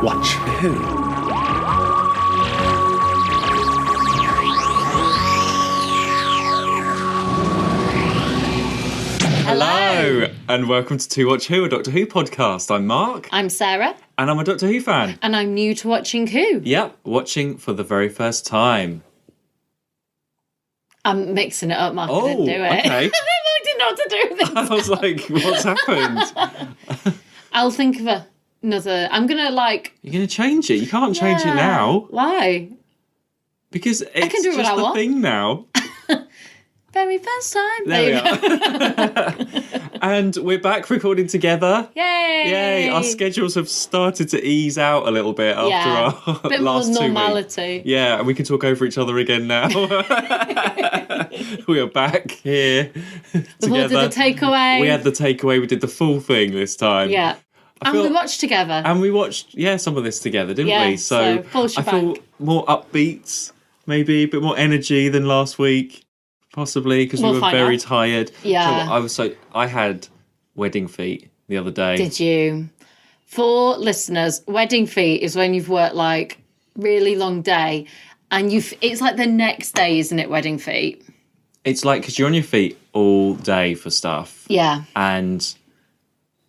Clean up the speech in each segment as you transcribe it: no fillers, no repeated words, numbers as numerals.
Watch Who? Hello, and welcome to To Watch Who, a Doctor Who podcast. I'm Mark. I'm Sarah. And I'm a Doctor Who fan. And I'm new to watching Who. Yep, watching for the very first time. I'm mixing it up, Mark. I didn't do it. Okay. I didn't know what to do with it. I was like, what's happened? I'll think of another. I'm going to You're going to change it? You can't change it now. Why? Because it's can do what just I the want. thing now. Very first time. There we are. And we're back recording together. Yay! Yay! Our schedules have started to ease out a little bit after our bit last more 2 weeks. normality. Yeah, and we can talk over each other again now. We are back here We've all together. did the takeaway. We had the takeaway. We did the full thing this time. Yeah. And we watched together. And we watched, some of this together, didn't Yeah, we? so full I shebang. feel more upbeat, maybe a bit more energy than last week, possibly because we We'll were find very out. tired. Yeah. I had wedding feet the other day. Did you? For listeners, wedding feet is when you've worked really long day and it's like the next day, isn't it, wedding feet? It's like because you're on your feet all day for stuff. Yeah. And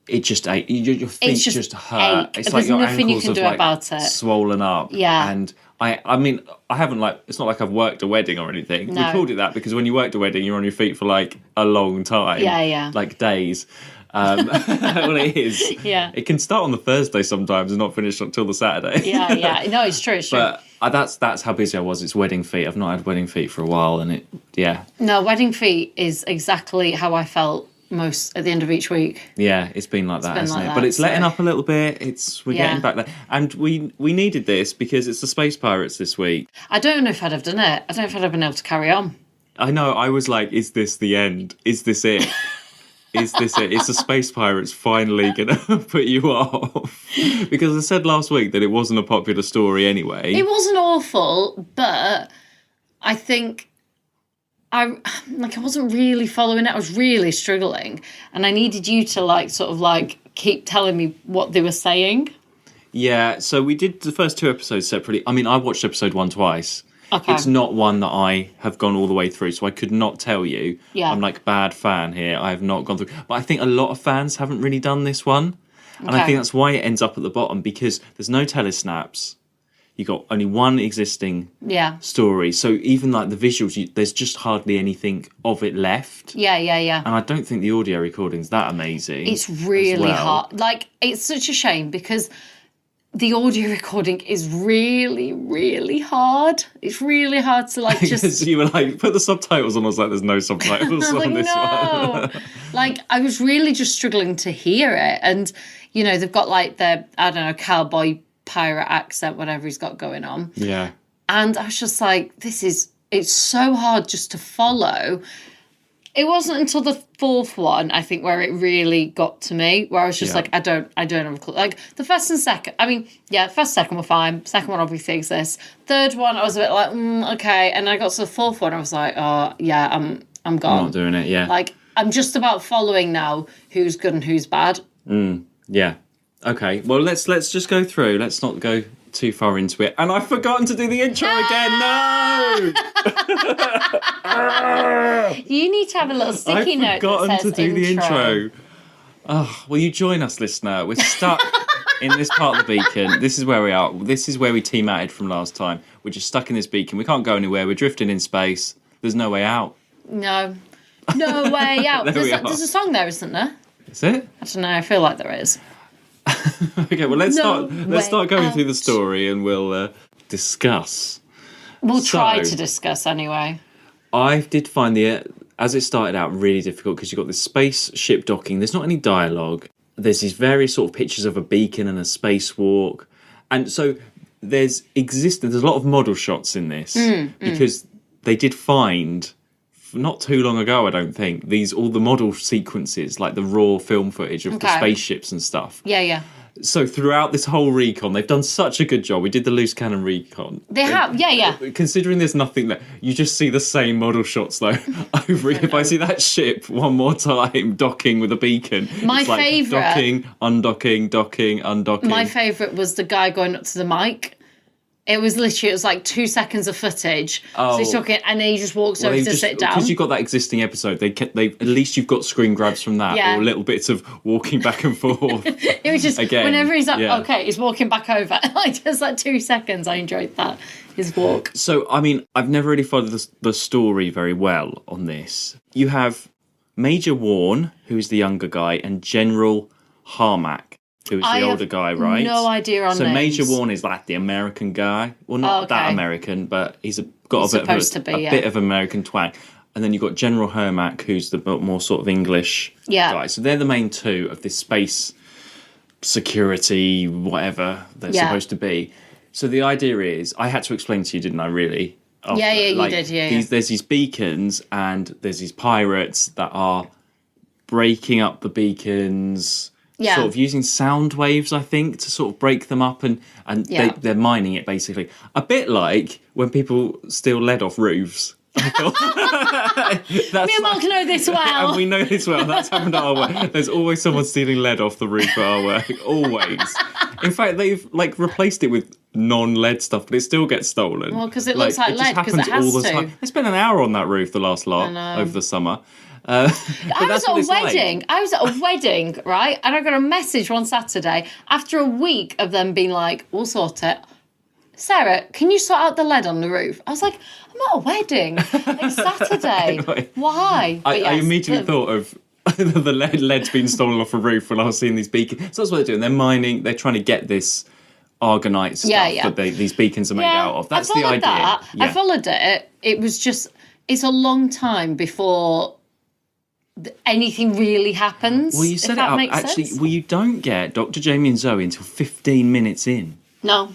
it just ache. Your feet just hurt. ache. It's There's like your nothing you ankles can have do about it. swollen up. Yeah. And I mean, I haven't it's not like I've worked a wedding or anything. No. We called it that because when you worked a wedding, you're on your feet for a long time. Yeah. Like days. Well, it is. Yeah. It can start on the Thursday sometimes and not finish until the Saturday. Yeah. No, it's true. But that's how busy I was. It's wedding feet. I've not had wedding feet for a while, and No, wedding feet is exactly how I felt most at the end of each week. Yeah, it's been like that, hasn't like it? that, But it's letting so- up a little bit. We're getting back there, and we needed this because it's the Space Pirates this week. I don't know if I'd have done it. I don't know if I'd have been able to carry on. I know. I was like, "Is this the end? Is this it? Is this it? Is the Space Pirates finally gonna put you off?" Because I said last week that it wasn't a popular story anyway. It wasn't awful, but I think I wasn't really following it. I was really struggling, and I needed you to keep telling me what they were saying. Yeah. So we did the first 2 episodes separately. I mean, I watched episode 1 twice. Okay. It's not one that I have gone all the way through, so I could not tell you. Yeah. I'm bad fan here. I have not gone through. But I think a lot of fans haven't really done this one. And I think that's why it ends up at the bottom, because there's no telesnaps. You got only one existing story. So even the visuals, there's just hardly anything of it left. Yeah. And I don't think the audio recording's that amazing. It's really well. hard. It's such a shame because the audio recording is really, really hard. It's really hard to just... You were put the subtitles on. I was like, there's no subtitles on this one. I was really just struggling to hear it. And, they've got their, I don't know, cowboy pirate accent, whatever he's got going on. Yeah. And I was just like, it's so hard just to follow. It wasn't until the 4th one, I think, where it really got to me, where I was just I don't have a clue. The first and second, first and second were fine. Second one obviously exists. Third one, I was a bit okay. And I got to the 4th one, I was like, oh, yeah, I'm gone. I'm not doing it, yeah. I'm just about following now who's good and who's bad. Yeah. Okay, well, let's just go through. Let's not go too far into it. And I've forgotten to do the intro again. No! You need to have a little sticky note I've forgotten that says to do the intro. Oh, will you join us, listener? We're stuck in this part of the beacon. This is where we are. This is where we team outed from last time. We're just stuck in this beacon. We can't go anywhere. We're drifting in space. There's no way out. No way out. There's a song there, isn't there? Is it? I don't know. I feel like there is. Okay, well, let's No start going way through the out. story and we'll discuss. We'll try So- to discuss anyway. I did find as it started out, really difficult because you've got this spaceship docking. There's not any dialogue. There's these various sort of pictures of a beacon and a spacewalk. And so there's a lot of model shots in this because they did find, not too long ago, I don't think, all the model sequences, like the raw film footage of the spaceships and stuff. Yeah. So throughout this whole recon, they've done such a good job. We did the loose cannon recon. They have, yeah. Considering there's nothing there, you just see the same model shots though. If I see that ship one more time docking with a beacon, My it's favourite... docking, undocking, docking, undocking. My favourite was the guy going up to the mic. It was 2 seconds of footage. So he's talking, and then he just walks over to sit down. Because you've got that existing episode, they at least you've got screen grabs from that, or little bits of walking back and forth. It was just again, whenever he's like, okay, he's walking back over. Just 2 seconds. I enjoyed that, his walk. So I mean, I've never really followed the story very well on this. You have Major Warren, who's the younger guy, and General Harmac, who is the older guy, right? No idea on So names. Major Warren is like the American guy. Well, not that American, but he's got a bit of American twang. And then you've got General Hermack, who's the more sort of English guy. So they're the main two of this space security, whatever they're supposed to be. So the idea is, I had to explain to you, didn't I, really? You did, There's these beacons, and there's these pirates that are breaking up the beacons... Yeah. Sort of using sound waves, I think, to sort of break them up, and they're mining it, basically. A bit like when people steal lead off roofs. Me and Mark know this well. And we know this well. That's happened at our work. There's always someone stealing lead off the roof at our work. Always. In fact, they've replaced it with non-lead stuff, but it still gets stolen. Well, because it looks like lead, because it has to. Time. They spent an hour on that roof the last lot over the summer. I was at a wedding, right? And I got a message one Saturday after a week of them being like, we'll sort it. Sarah, can you sort out the lead on the roof? I was like, I'm at a wedding. Saturday. Why? I immediately thought of the lead's been stolen off a roof when I was seeing these beacons. So that's what they're doing. They're mining. They're trying to get this Argonite stuff that these beacons are made out of. That's the idea. I followed it. It was just, it's a long time before... anything really happens. Well, you set it up. Actually, you don't get Dr. Jamie and Zoe until 15 minutes in. No,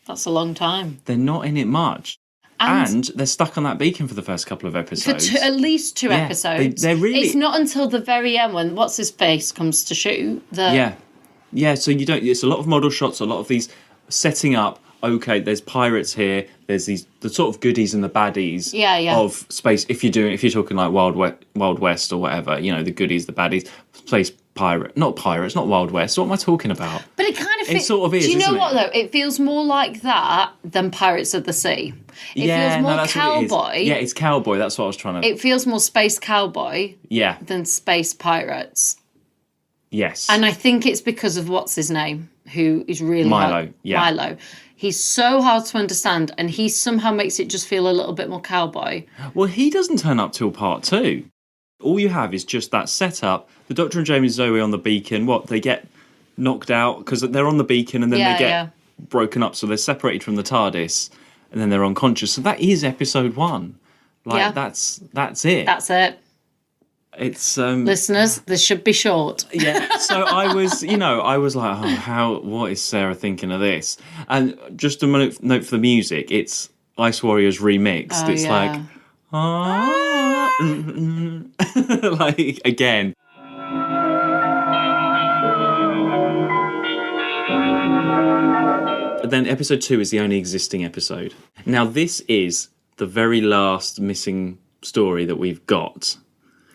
that's a long time. They're not in it much. And they're stuck on that beacon for the first couple of episodes. For at least two episodes. They're really... It's not until the very end when what's-his-face comes to shoot. Yeah, so you don't... It's a lot of model shots, a lot of these setting up... Okay, there's pirates here. There's the sort of goodies and the baddies of space. If you're talking like Wild West or whatever, the goodies, the baddies, space pirate, not pirates, not Wild West. What am I talking about? But it kind of it sort of is. Do you know what it? though? It feels more like that than Pirates of the Sea. It feels more cowboy. Yeah, it's cowboy. That's what I was trying to. It feels more space cowboy. Than space pirates. Yes. And I think it's because of what's his name, who is really Milo. Milo. He's so hard to understand, and he somehow makes it just feel a little bit more cowboy. Well, he doesn't turn up till part 2. All you have is just that setup. The Doctor and Jamie Zoe on the beacon. They get knocked out because they're on the beacon, and then they get broken up, so they're separated from the TARDIS, and then they're unconscious. So that is episode 1. That's it. That's it. It's listeners, this should be short. Yeah. So I was like, what is Sarah thinking of this? And just a note for the music, it's Ice Warriors remixed. It's like like again. Then episode 2 is the only existing episode. Now this is the very last missing story that we've got.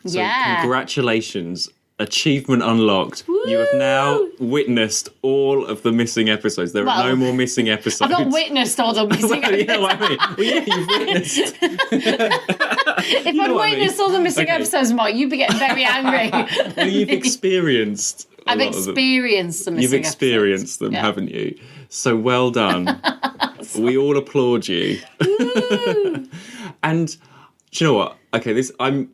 So congratulations, achievement unlocked. Woo! You have now witnessed all of the missing episodes. There are no more missing episodes. I've not witnessed all the missing episodes. You know what I mean? Well, yeah, you've witnessed. If I'd witnessed all the missing episodes, Mark, you'd be getting very angry. Well, you've experienced I've experienced the missing You've experienced them, haven't you? So well done. We all applaud you. And... do you know what? Okay,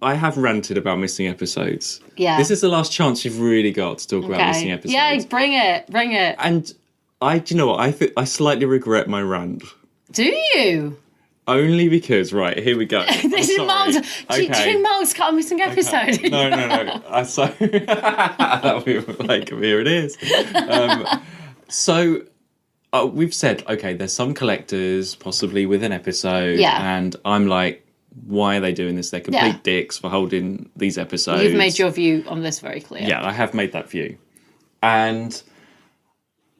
I have ranted about missing episodes. Yeah. This is the last chance you've really got to talk about missing episodes. Yeah, bring it. And do you know what? I slightly regret my rant. Do you? Only because, right, here we go. This is Mark's. Do you think Mark's got a missing episode? Okay. No. That'll be like, here it is. We've said, okay, there's some collectors possibly with an episode. Yeah. And I'm like, why are they doing this? They're complete dicks for holding these episodes. You've made your view on this very clear. Yeah, I have made that view. And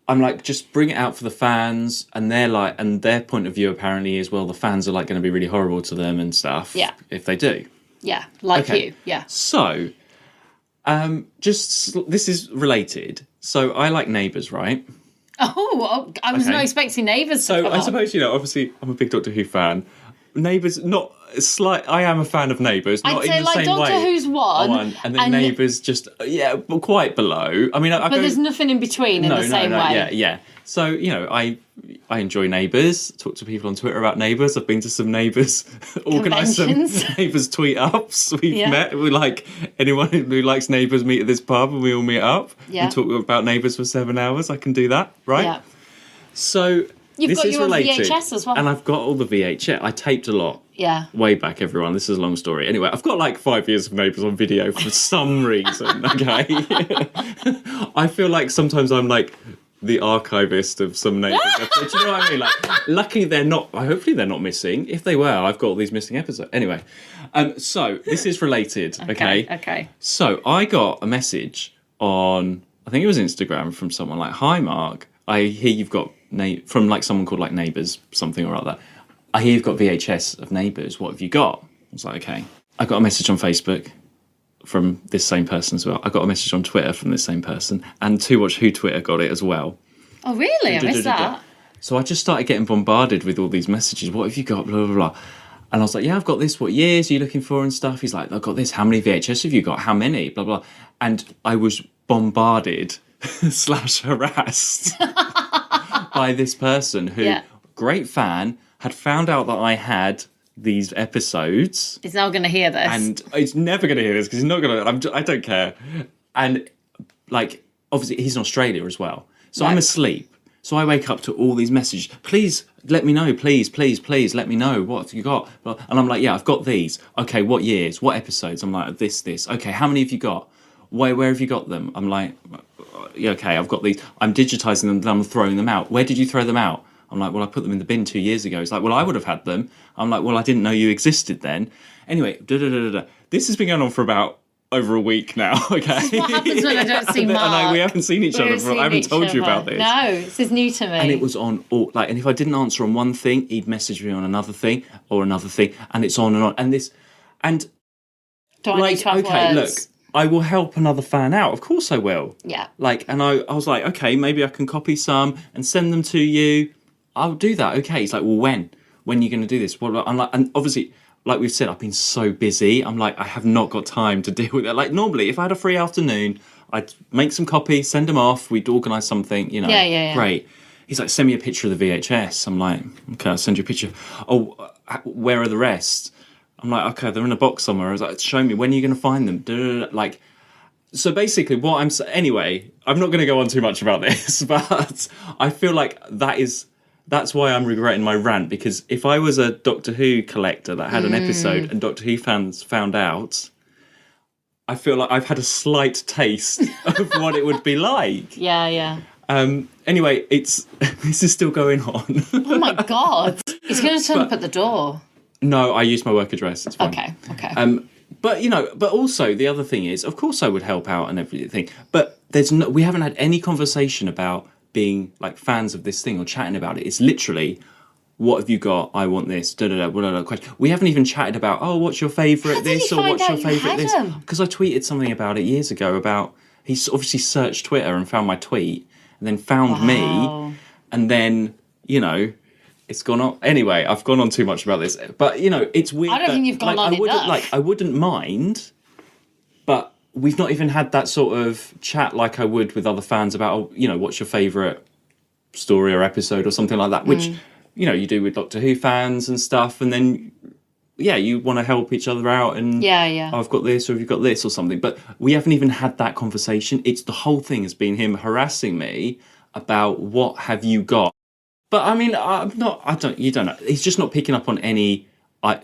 I'm like, just bring it out for the fans, and they're like, and their point of view apparently is, well, the fans are like going to be really horrible to them and stuff. Yeah. If they do. Yeah, like you. Yeah. So, this is related. So I like Neighbours, right? Oh, I was not expecting Neighbours to come I up. suppose, obviously I'm a big Doctor Who fan. Neighbours, not slight. I am a fan of Neighbours, not I'd say in the like same Doctor way. Who's one, And then Neighbours just, but quite below. I mean, but there's nothing in between in the same way. Yeah. So, I enjoy Neighbours, talk to people on Twitter about Neighbours. I've been to some Neighbours, organised some Neighbours tweet ups. We've met. We like anyone who likes Neighbours meet at this pub and we all meet up and talk about Neighbours for 7 hours. I can do that, right? Yeah. So You've this got is your related, VHS as well. and I've got all the VHS. I taped a lot. Yeah. Way back, everyone. This is a long story. Anyway, I've got like 5 years of Neighbours on video for some reason, okay? I feel like sometimes I'm like the archivist of some Neighbours episodes. Do you know what I mean? Like, luckily they're not, hopefully they're not missing. If they were, I've got all these missing episodes. Anyway, so this is related, okay? Okay. So I got a message on, I think it was Instagram, from someone like, hi Mark, I hear you've got, from like someone called like Neighbours, something or other. I hear you've got VHS of Neighbours. What have you got? I was like, okay. I got a message on Facebook from this same person as well. I got a message on Twitter from this same person. And To Watch Who Twitter got it as well. Oh, really? I missed that. So I just started getting bombarded with all these messages. What have you got? Blah, blah, blah. And I was like, yeah, I've got this. What years are you looking for and stuff? He's like, I've got this. How many VHS have you got? How many? Blah, blah. And I was bombarded / harassed by this person who, great fan, had found out that I had these episodes. He's now going to hear this. And he's never going to hear this because he's not going to... I don't care. And, like, obviously he's in Australia as well. So I'm asleep. So I wake up to all these messages. Please let me know. Please let me know. What have you got? And I'm like, yeah, I've got these. Okay, what years? What episodes? I'm like, this. Okay, how many have you got? Where have you got them? I'm like, yeah, okay, I've got these. I'm digitizing them, then I'm throwing them out. Where did you throw them out? I'm like, well, I put them in the bin 2 years ago. He's like, well, I would have had them. I'm like, well, I didn't know you existed then. Anyway, this has been going on for about over a week now, okay? This is what happens when I don't see Mark. We haven't seen each other. I haven't told you about this. No, this is new to me. And it was on all, like, and if I didn't answer on one thing, he'd message me on another thing, and it's on and on. And this, and do I need to have okay, words? Look, I will help another fan out. Of course I will. Yeah. Like, and I was like, okay, maybe I can copy some and send them to you. I'll do that. Okay. He's like, well, when are you going to do this? Well, I'm like, and obviously, like we've said, I've been so busy. I'm like, I have not got time to deal with it. Like normally, if I had a free afternoon, I'd make some copies, send them off. We'd organise something, you know. Yeah. Great. He's like, send me a picture of the VHS. I'm like, okay, I'll send you a picture. Oh, where are the rest? I'm like, okay, they're in a box somewhere. I was like, show me, when are you going to find them? Like, so basically what I'm saying, anyway, I'm not going to go on too much about this, but I feel like that's why I'm regretting my rant, because if I was a Doctor Who collector that had an episode and Doctor Who fans found out, I feel like I've had a slight taste of what it would be like. Yeah. Anyway, this is still going on. Oh my God. He's going to turn up at the door. No, I use my work address. It's fine. Okay. But also the other thing is, of course I would help out and everything, but we haven't had any conversation about being like fans of this thing or chatting about it. It's literally, what have you got? I want this. Question. We haven't even chatted about, oh, what's your favourite this or what's your favourite this? Because I tweeted something about it years ago about, he obviously searched Twitter and found my tweet and then found me, and then, it's gone on. Anyway, I've gone on too much about this, but it's weird. I don't think you've gone on enough. I wouldn't mind, but we've not even had that sort of chat like I would with other fans about, what's your favourite story or episode or something like that, which, you do with Doctor Who fans and stuff. And then, you want to help each other out and, yeah. Oh, I've got this or have you got this or something. But we haven't even had that conversation. It's the whole thing has been him harassing me about what have you got. But I mean, you don't know. He's just not picking up on any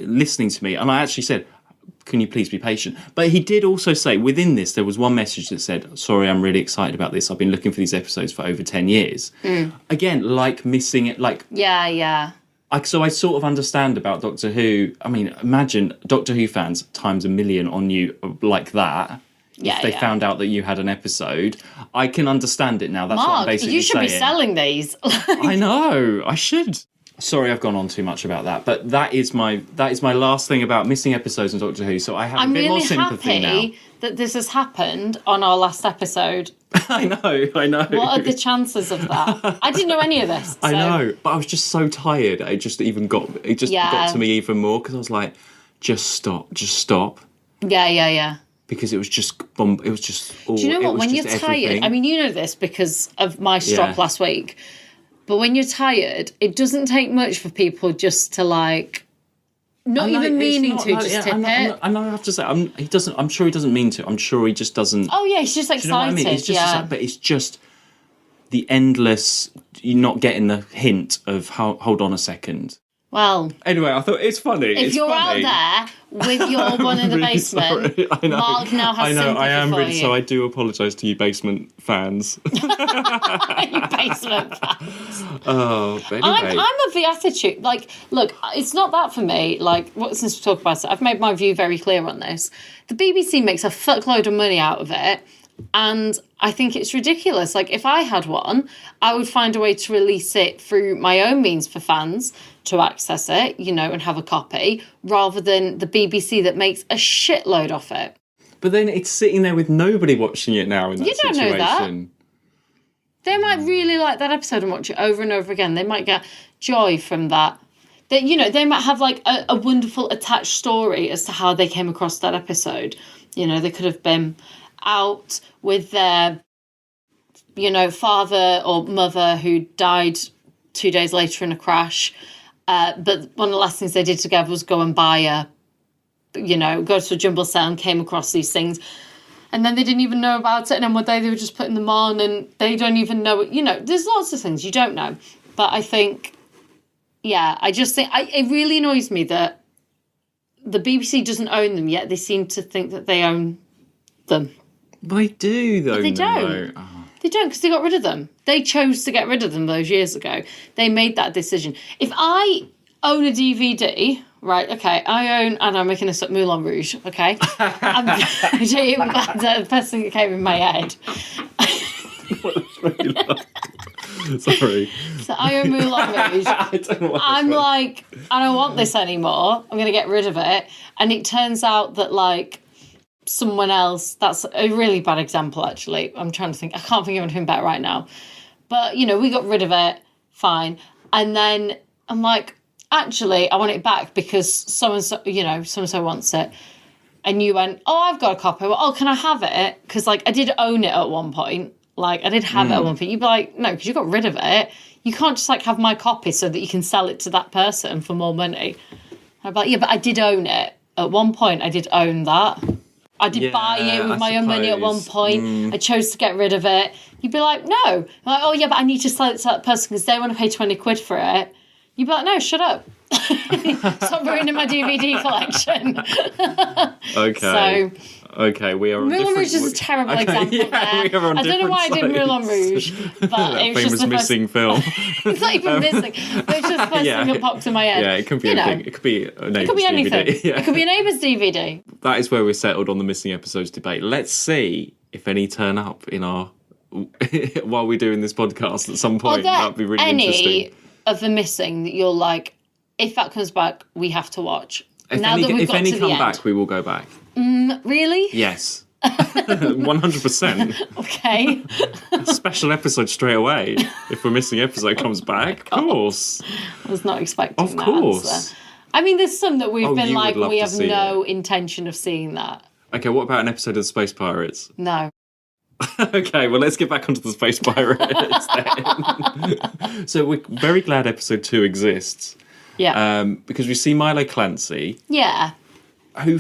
listening to me. And I actually said, can you please be patient? But he did also say within this, there was one message that said, sorry, I'm really excited about this. I've been looking for these episodes for over 10 years. Again, like missing it, like... Yeah. So I sort of understand about Doctor Who. I mean, imagine Doctor Who fans times a million on you like that. Yeah, if they found out that you had an episode. I can understand it now. That's what I'm Mark, basically you should be saying. selling these. I know. I should. Sorry, I've gone on too much about that, but that is my last thing about missing episodes in Doctor Who. So I have a bit more sympathy now. I'm really happy that this has happened on our last episode. I know. What are the chances of that? I didn't know any of this. So. I know, but I was just so tired. It just got to me even more because I was like, just stop. Yeah. Because it was just all. Do you know what? When you're tired, everything. I mean, you know this because of my strop last week. But when you're tired, it doesn't take much for people just to like, not even meaning to, just tip it. I know. I have to say, I'm sure he doesn't mean to. I'm sure he just doesn't. Oh yeah, he's just excited. Do you know what I mean? He's just but it's just the endless. You're not getting the hint of hold on a second. Well, anyway, I thought it's funny. If you're out there with your one in the really basement, I know. Mark now has sympathy I am for really. you. So I do apologise to you, basement fans. You basement fans. Oh, but anyway. I'm of the attitude. Like, look, it's not that for me. Like, since we talk about it, I've made my view very clear on this. The BBC makes a fuckload of money out of it. And I think it's ridiculous. Like, if I had one, I would find a way to release it through my own means for fans to access it, and have a copy, rather than the BBC that makes a shitload of it. But then it's sitting there with nobody watching it now in that situation. You don't know that. They might really like that episode and watch it over and over again. They might get joy from that. They might have like a wonderful attached story as to how they came across that episode. They could have been out with their, father or mother who died 2 days later in a crash. But one of the last things they did together was go and buy go to a jumble sale and came across these things. And then they didn't even know about it. And then one day they were just putting them on and they don't even know it. There's lots of things you don't know. But I think, I just think it really annoys me that the BBC doesn't own them yet. They seem to think that they own them. They do, though. But they don't. Oh. They don't, because they got rid of them. They chose to get rid of them those years ago. They made that decision. If I own a DVD, right, okay, and I'm making this up, Moulin Rouge, okay? The first thing that came in my head. Sorry. So I own Moulin Rouge. I'm like, I don't want this anymore. I'm going to get rid of it. And it turns out that, like, someone else, that's a really bad example, actually. I'm trying to think. I can't think of anything better right now. But, we got rid of it. Fine. And then I'm like, actually, I want it back because so-and-so wants it. And you went, I've got a copy. Well, can I have it? Because, like, I did own it at one point. Like, I did have it at one point. You'd be like, no, because you got rid of it. You can't just, like, have my copy so that you can sell it to that person for more money. I'd be like, yeah, but I did own it. At one point, I did own that. I did buy it with my own money at one point. I chose to get rid of it. You'd be like, no. I'm like, oh, yeah, but I need to sell it to that person because they want to pay 20 quid for it. You'd be like, no, shut up. Stop ruining my DVD collection. Okay. Okay, we are on Moulin Rouge is a terrible example there. I don't know why I did Moulin Rouge, but it was just missing film. It's not even missing. But it's just the first thing that popped in my head. Yeah, it could be anything. It could be a neighbour's It could be anything. DVD. Yeah. It could be a neighbour's DVD. That is where we're settled on the missing episodes debate. Let's see if any turn up in our while we're doing this podcast at some point. That'd be really interesting. Any of the missing that you're like, if that comes back, we have to watch. If any come back, we will go back. Really? Yes. 100%. Okay. Special episode straight away. If we're missing episode comes back, of course. I was not expecting that. Of course. Answer. I mean, there's some that we've been like, we have no intention of seeing that. Okay, what about an episode of the Space Pirates? No. Okay, well, let's get back onto the Space Pirates then. So we're very glad episode 2 exists. Yeah. Because we see Milo Clancy. Yeah. Who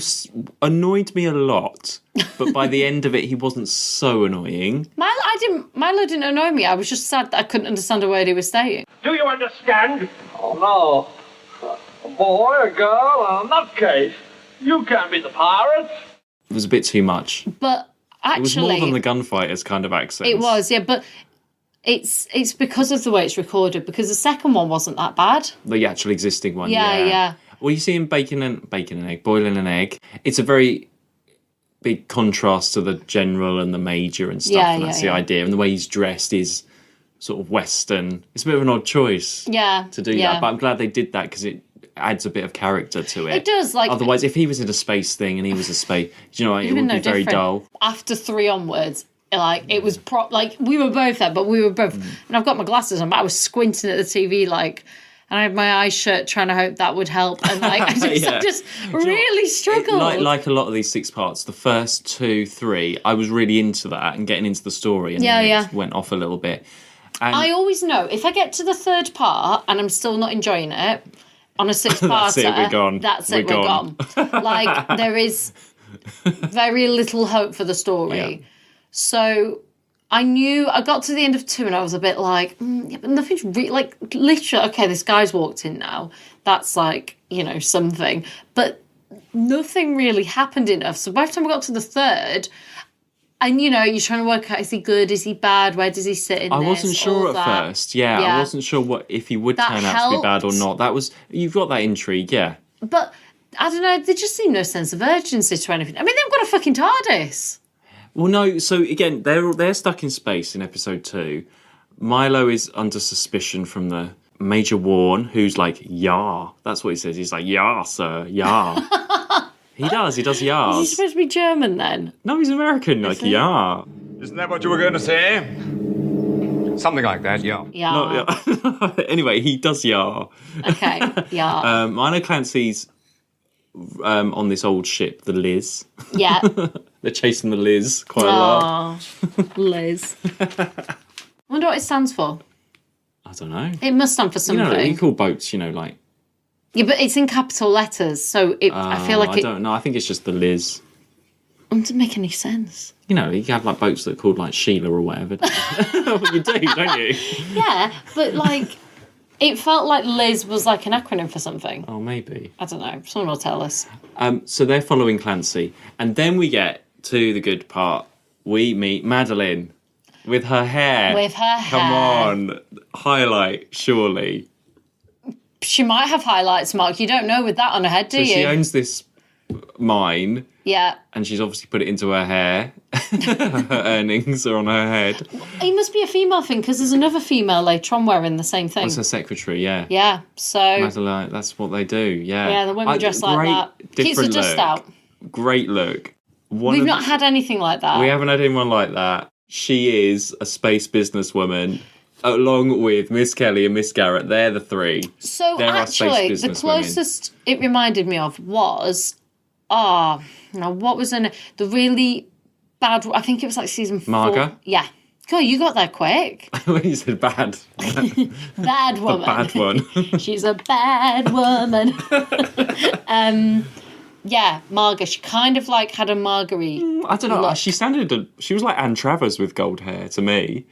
annoyed me a lot, but by the end of it, he wasn't so annoying. Milo didn't annoy me. I was just sad that I couldn't understand a word he was saying. Do you understand? Oh, no. A boy, a girl, a nutcase. You can't be the pirates. It was a bit too much. But actually... It was more than the gunfighters kind of accent. It was, yeah, but... It's because of the way it's recorded, because the second one wasn't that bad. The actual existing one, yeah. Well, you see him boiling an egg. It's a very big contrast to the general and the major and stuff. And that's the idea. And the way he's dressed is sort of Western. It's a bit of an odd choice to do that. But I'm glad they did that because it adds a bit of character to it. It does. Like, otherwise, if he was in a space thing and he was a space, you know, it would be very dull. After 3 onwards, like, it was like, we were both there, but we were both, and I've got my glasses on, but I was squinting at the TV, like, and I had my eyes shut trying to hope that would help. And like, I just really struggled. Like a lot of these 6 parts, the first 2, 3, I was really into that and getting into the story, and then it went off a little bit. And I always know, if I get to the 3rd part and I'm still not enjoying it, on a 6-parter, we're gone. Like, there is very little hope for the story. Yeah. So I knew, I got to the end of 2 and I was a bit like, but nothing's like, literally, okay, this guy's walked in now. That's like, you know, something. But nothing really happened enough. So by the time I got to the 3rd, and, you know, you're trying to work out, is he good, is he bad, where does he sit in this? I wasn't sure at first, I wasn't sure if he would turn out to be bad or not. That was, you've got that intrigue, But, I don't know, there just seemed no sense of urgency to anything. I mean, they've got a fucking TARDIS. Well, no, so again, they're stuck in space in episode 2. Milo is under suspicion from the Major Warren, who's like, "Yah." That's what he says. He's like, "Yah, sir, yah." He does yahs. Is he supposed to be German then? No, he's American, like, "Yah." Isn't that what you were going to say? Something like that, yeah. Yeah. No, anyway, he does yah. Okay, yeah. Milo Clancy's on this old ship, the Liz. Yeah. They're chasing the Liz quite a lot. Liz. I wonder what it stands for. I don't know. It must stand for something. You know, you call boats, you know, like... Yeah, but it's in capital letters, so I feel like I don't know. I think it's just the Liz. It doesn't make any sense. You know, you have like boats that are called like Sheila or whatever. You do, don't you? Yeah, but like... It felt like Liz was like an acronym for something. Oh, maybe. I don't know. Someone will tell us. So they're following Clancy. And then we get to the good part. We meet Madeline with her hair. Come on. Highlight, surely. She might have highlights, Mark. You don't know with that on her head, do you? She owns this mine. Yeah. And she's obviously put it into her hair. Her earnings are on her head. It must be a female thing, because there's another female later on wearing the same thing. That's her secretary, yeah. Yeah, so... Madeline, that's what they do, yeah. Yeah, the women dress like that. Keeps the dust out. Great look. We've not had anything like that. We haven't had anyone like that. She is a space businesswoman, along with Miss Kelly and Miss Garrett. They're the 3. So actually, the closest it reminded me of was... what was in it? The really bad... I think it was like season 4. Marga? Yeah. God, you got there quick. When you said bad. Bad woman. The bad one. She's a bad woman. Yeah, Marga. She kind of like had a Marguerite I don't know. look. She was like Anne Travers with gold hair to me.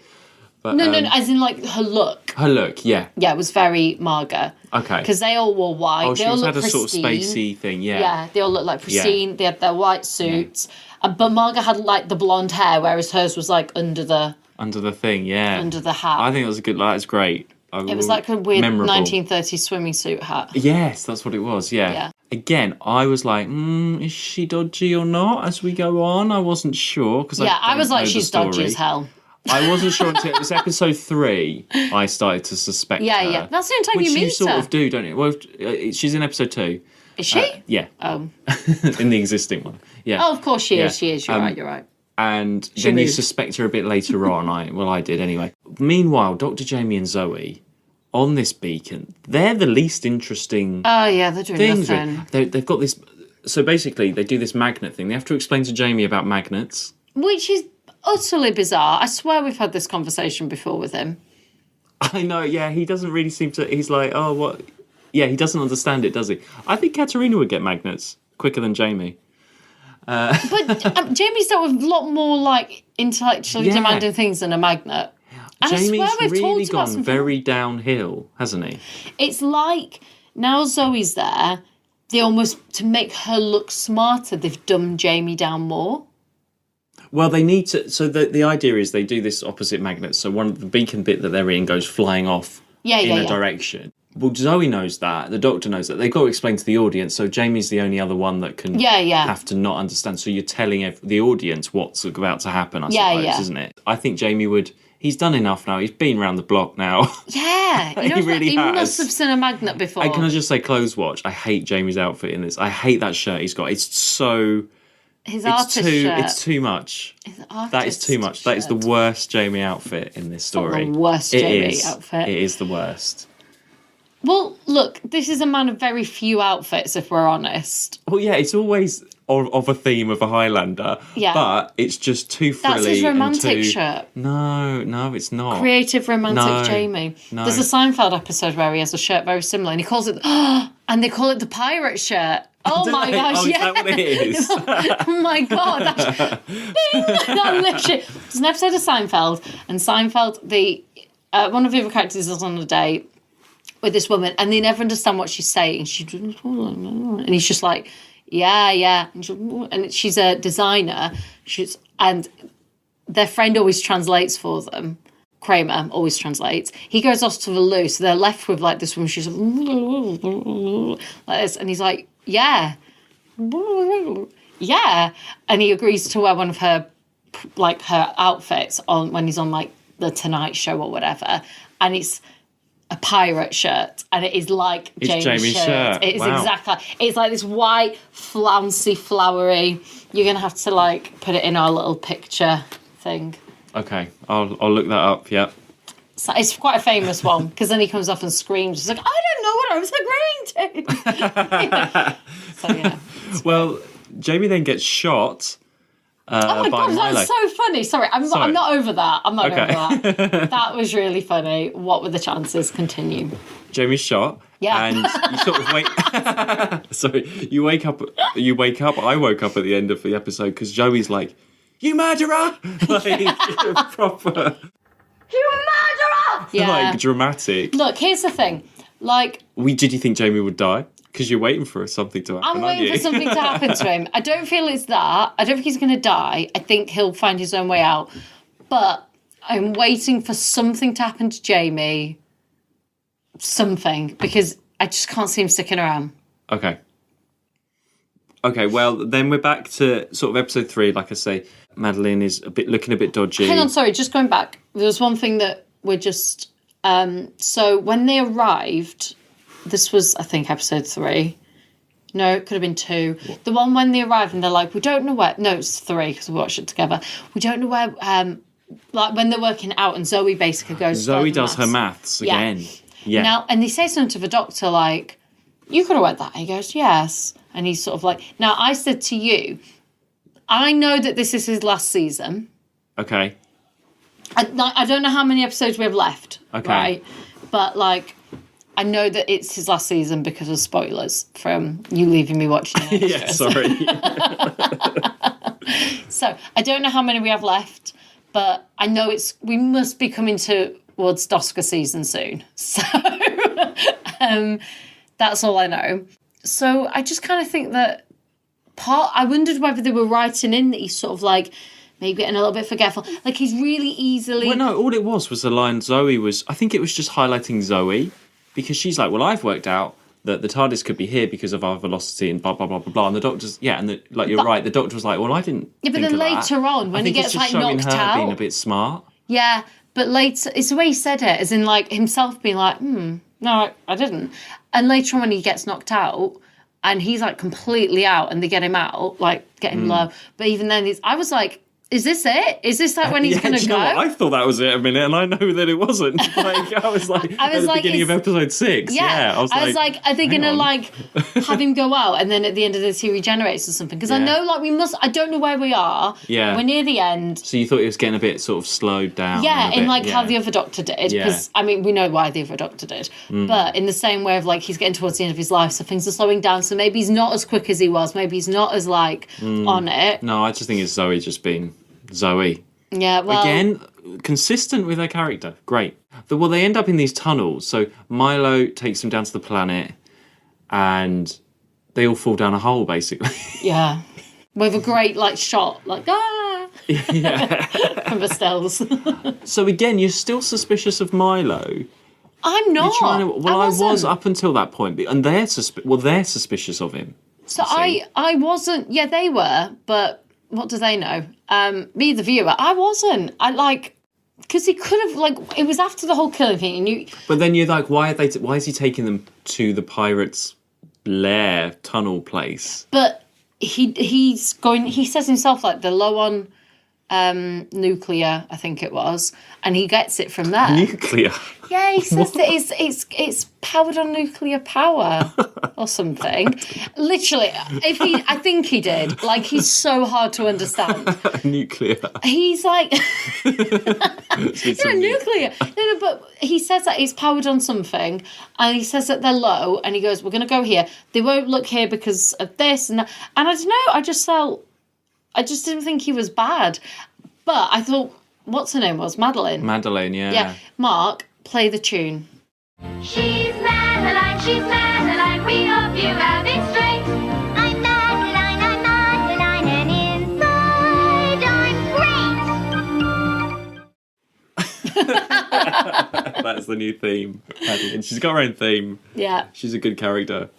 But, no, as in like her look. Her look, yeah. Yeah, it was very Marga. Okay. Because they all wore white. Oh, they she all had a pristine. sort of spacey thing, yeah. Yeah, they all looked like pristine. Yeah. They had their white suits. Yeah. But Marga had like the blonde hair, whereas hers was like under the thing, yeah. Under the hat. I think that was a good... That's great. It was like a weird memorable 1930s swimming suit hat. Yes, that's what it was, yeah. Again, I was like, is she dodgy or not as we go on? I wasn't sure. I was like, she's dodgy as hell. I wasn't sure until it was episode 3 I started to suspect her. Yeah. That's the only time you meet her. Which you sort of do, don't you? Well, she's in episode 2. Is she? Yeah. Oh. In the existing one. Yeah. Oh, of course she is. She is. You're right. And then you suspect her a bit later on. I did anyway. Meanwhile, Dr. Jamie and Zoe on this beacon, they're the least interesting. Oh yeah, they're doing nothing. They've got this. So basically, they do this magnet thing. They have to explain to Jamie about magnets, which is utterly bizarre. I swear we've had this conversation before with him. I know. Yeah, he doesn't really seem to. He's like, oh, what? Yeah, he doesn't understand it, does he? I think Katerina would get magnets quicker than Jamie. But Jamie's dealt with a lot more like intellectually demanding things than a magnet. And Jamie's I swear we've really talked about gone very downhill, hasn't he? It's like now Zoe's there, they almost, to make her look smarter, they've dumbed Jamie down more. Well, they need to. So the idea is they do this opposite magnet. So one of the beacon bit that they're in goes flying off in a direction. Well, Zoe knows that. The doctor knows that. They've got to explain to the audience. So Jamie's the only other one that can have to not understand. So you're telling the audience what's about to happen, I suppose, isn't it? I think Jamie would... He's done enough now. He's been around the block now. Yeah. You know, he really has. He must have seen a magnet before. And can I just say, clothes watch? I hate Jamie's outfit in this. I hate that shirt he's got. It's so... His artist shirt. It's too much. That is too much. That is the worst Jamie outfit in this story. Not the worst Jamie outfit. It is the worst. Well, look, this is a man of very few outfits, if we're honest. Well, yeah, it's always of a theme of a Highlander. Yeah. But it's just too frilly. That's his romantic shirt. No, it's not. Creative romantic Jamie. No. There's a Seinfeld episode where he has a shirt very similar, and he calls it, and they call it the pirate shirt. Oh my gosh, is that what it is? Oh my God. That literally... There's an episode of Seinfeld, and Seinfeld, one of the other characters is on a date with this woman, and they never understand what she's saying. And he's just like, yeah. And she's a designer. And their friend always translates for them. Kramer always translates. He goes off to the loo, so they're left with like this woman. She's like this, and he's like, yeah. And he agrees to wear one of her outfits when he's on like the Tonight Show or whatever, and it's a pirate shirt, and it is like Jamie's shirt. It is exactly. It's like this white, flouncy, flowery. You're gonna have to like put it in our little picture thing. Okay, I'll look that up. Yeah. So it's quite a famous one, because then he comes off and screams. He's like, I don't know what I was agreeing to. So yeah. Well, Jamie then gets shot. Oh my God, that's so funny. Sorry, I'm not over that. I'm not over that. That was really funny. What were the chances? Continue. Jamie's shot. Yeah. And you sort of wake... Sorry, you wake up. I woke up at the end of the episode because Joey's like, you murderer! Like, proper... You murderer! Yeah. Like, dramatic. Look, here's the thing. Like... Did you think Jamie would die? Because you're waiting for something to happen, I'm waiting for something to happen to him. I don't feel it's that. I don't think he's going to die. I think he'll find his own way out. But I'm waiting for something to happen to Jamie. Something. Because I just can't see him sticking around. Okay, well, then we're back to sort of episode 3. Like I say, Madeline is looking a bit dodgy. Hang on, sorry, just going back. There was one thing that we're just... so when they arrived... This was, I think, episode 3. No, it could have been 2. What? The one when they arrive and they're like, we don't know where... No, it's 3 because we watched it together. We don't know where... like when they're working out and Zoe basically goes... Zoe does her maths again. Yeah. Now, and they say something to the doctor like, you could have read that. And he goes, yes. And he's sort of like... Now, I said to you, I know that this is his last season. Okay. I don't know how many episodes we have left. Okay. Right? But, like... I know that it's his last season because of spoilers from you leaving me watching it. Yeah, sorry. So, I don't know how many we have left, but I know we must be coming towards Oscar season soon. So, that's all I know. So, I just kind of think that I wondered whether they were writing in that he's sort of like, maybe getting a little bit forgetful. Like, he's really easily... Well, no, all it was the line Zoe was... I think it was just highlighting Zoe... Because she's like, well, I've worked out that the TARDIS could be here because of our velocity and blah, blah, blah, blah, blah. And the doctor's, you're right. The doctor was like, well, I didn't think but then later on, when he gets, like, knocked out... being a bit smart. Yeah, but later... It's the way he said it, as in, like, himself being like, no, I didn't. And later on when he gets knocked out, and he's, like, completely out, and they get him out, like, get him low. But even then, I was like... Is this it? Is this like when he's going to go? I thought that was it a minute, and I know that it wasn't. Like, I was like, at the beginning of episode 6. Yeah. I was like, are they going to like have him go out, and then at the end of this he regenerates or something? Because I know, like, I don't know where we are. Yeah. We're near the end. So you thought it was getting a bit sort of slowed down? Yeah, how the other Doctor did. Because I mean, we know why the other Doctor did, but in the same way of like he's getting towards the end of his life, so things are slowing down. So maybe he's not as quick as he was. Maybe he's not as like on it. No, I just think it's Zoe just being Zoe. Yeah, well... Again, consistent with her character. Great. Well, they end up in these tunnels. So Milo takes them down to the planet and they all fall down a hole, basically. Yeah. With a great, like, shot. Like, Yeah. From the stills. So again, you're still suspicious of Milo. I'm not. You're trying to, well, I was wasn't. up until that point, and they're suspicious of him. So I wasn't. Yeah, they were, but what do they know? Me, the viewer, I wasn't. Because he could have, it was after the whole killing thing, and you. But then you're like, why is he taking them to the pirates' lair tunnel place? But he says himself, they're low on nuclear, I think it was, and he gets it from there. Nuclear? Yeah, he says that it's powered on nuclear power or something. Literally, I think he did. He's so hard to understand. Nuclear. He's like, nuclear. No, but he says that it's powered on something, and he says that they're low, and he goes, "We're going to go here. They won't look here because of this and that." And I don't know. I just didn't think he was bad, but I thought, what's her name was Madeline. Madeline, yeah. Yeah, Mark. Play the tune. She's Madeline, we hope you have it straight. I'm Madeline, and inside I'm great. That's the new theme. Madeline. She's got her own theme. Yeah. She's a good character.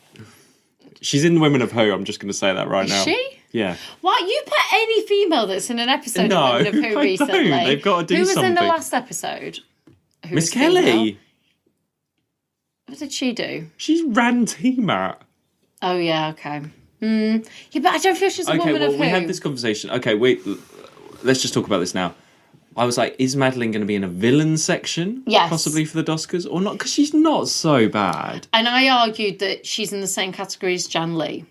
She's in Women of Who, I'm just going to say that right now. Is she? Yeah. Why, you put any female that's in an episode No, of Women of Who I recently? don't. They've got to do Who was in the something. last episode? Who Miss was female? Kelly. What did she do? She's ran T-Mat. Oh, yeah, okay. Yeah, but I don't feel she's a woman of Who. We had this conversation. Okay, wait. Let's just talk about this now. I was like, is Madeline going to be in a villain section? Yes. Possibly for the Oscars or not? Because she's not so bad. And I argued that she's in the same category as Jan Lee.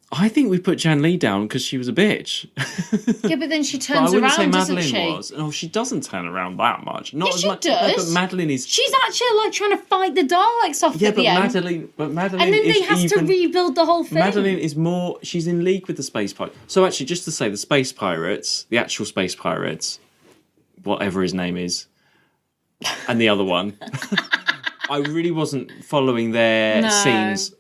I think we put Jan Lee down because she was a bitch. Yeah, but then she But turns I wouldn't around, say doesn't Madeline she? was. No, she doesn't turn around that much. Not Yeah, as she much. does. No, but Madeline is. She's actually trying to fight the Daleks off Yeah, at but the end. Madeline And then is they have to even- rebuild the whole thing. Madeline is more. She's in league with the space pirates. So actually, just to say, the space pirates, the actual space pirates, whatever his name is, and the other one, I really wasn't following their scenes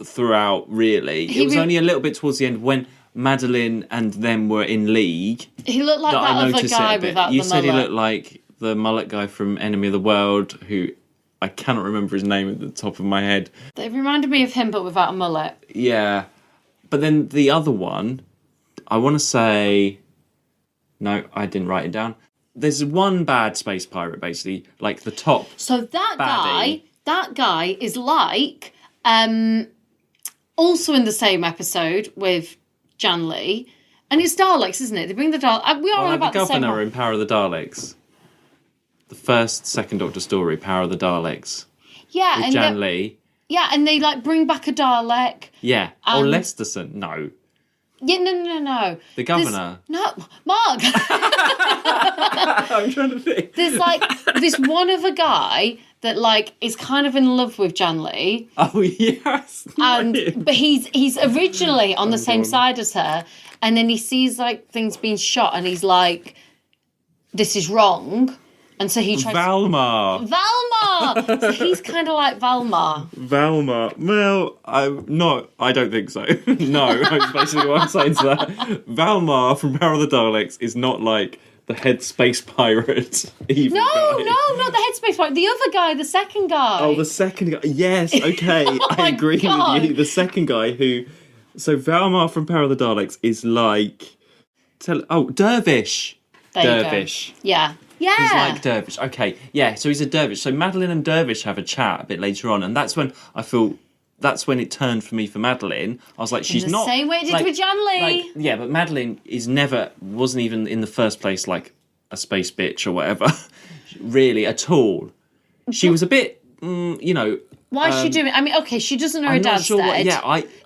throughout. Really, it was only a little bit towards the end when Madeline and them were in league. He looked like that I other noticed guy it a bit. without You the said mullet. he looked like the mullet guy from Enemy of the World, who I cannot remember his name at the top of my head. They reminded me of him, but without a mullet. Yeah. But then the other one, I want to say... No, I didn't write it down. There's one bad space pirate, basically, like the top. So that baddie. guy is like, also in the same episode with Jan Lee, and it's Daleks, isn't it? They bring the Daleks. We are Well, on like about the the same governor one. in Power of the Daleks. The second Doctor story, Power of the Daleks. Yeah, With and Jan Lee. yeah, and they bring back a Dalek. Yeah. Or Lesterson. No. Yeah, no. The governor. No, Mark. I'm trying to think. There's this one other guy that is kind of in love with Jan Lee. Oh, yes. But he's originally on the same side as her, and then he sees things being shot, and he's like, "This is wrong," and so he tries. Valmar. Valmar. So he's kind of like Valmar. Valmar. Well, I don't think so. No, that's basically what I'm saying to that. Valmar from Power of the Daleks is not like the head space pirate evil guy. No, not the headspace part. The other guy, the second guy. Oh, the second guy. Yes, okay. my I agree God. with you. The second guy who... So Valmar from Power of the Daleks is like... Dervish. There you go. Dervish. Yeah. He's like Dervish. Okay, yeah, so he's a Dervish. So Madeline and Dervish have a chat a bit later on, and that's when I feel... That's when it turned for me for Madeline. I was like, she's the not... same way it did with Jan Lee. Yeah, but Madeline wasn't even in the first place like a space bitch or whatever, really, at all. She was a bit, Why is she doing it? I mean, okay, she doesn't know her I'm not dad's sure dead.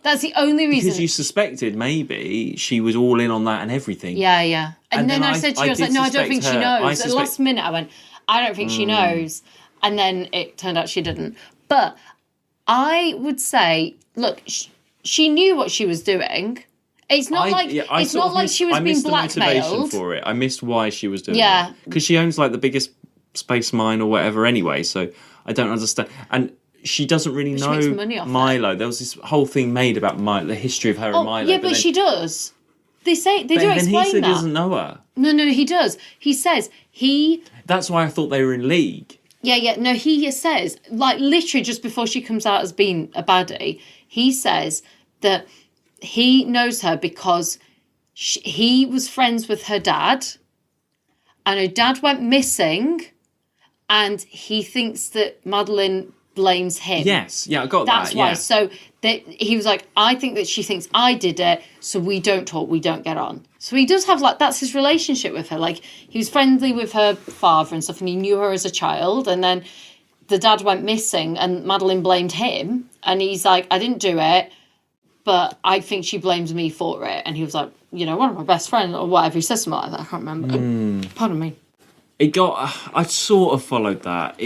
That's the only reason. Because you suspected maybe she was all in on that and everything. Yeah. And then I said to you, I was like, no, I don't did think she suspect her. knows. At the last minute, I went, I don't think she knows. And then it turned out she didn't. But I would say, look, she knew what she was doing. It's not she was being blackmailed. The motivation for it. I missed why she was doing Yeah. it. Because she owns like the biggest space mine or whatever anyway, so I don't understand. And she doesn't really She know makes money off Milo. There was this whole thing made about the history of her and Milo. Yeah, but she does. They do then explain he said that. he doesn't know her. No, he does. He says That's why I thought they were in league. Yeah. No, he says, like, literally just before she comes out as being a baddie, he says that he knows her because he was friends with her dad, and her dad went missing, and he thinks that Madeline blames him. Yes, yeah, I got That's that. why. Yeah. So he was like, I think that she thinks I did it, so we don't talk, we don't get on. So he does have, like, that's his relationship with her. Like, he was friendly with her father and stuff, and he knew her as a child, and then the dad went missing, and Madeline blamed him, and he's like, I didn't do it, but I think she blames me for it. And he was like, you know, one of my best friends, or whatever, he says something like that, I can't remember. Pardon me. I sort of followed that.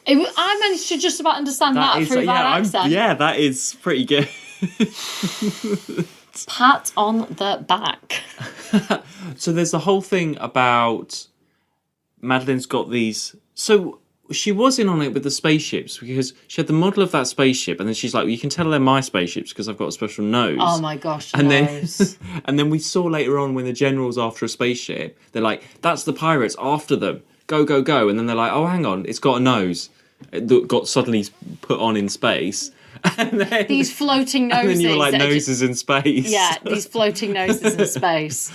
I managed to just about understand that through that accent. Yeah, that is pretty good. Pat on the back. So there's the whole thing about Madeline's got these... So she was in on it with the spaceships because she had the model of that spaceship, and then she's like, well, you can tell they're my spaceships because I've got a special nose. Oh my gosh, and nose. And then we saw later on when the general's after a spaceship, they're like, that's the pirates, after them. Go, go, go. And then they're like, oh, hang on, it's got a nose. It got suddenly put on in space. And then, these floating noses. And then you were like, noses in space. Yeah, these floating noses in space.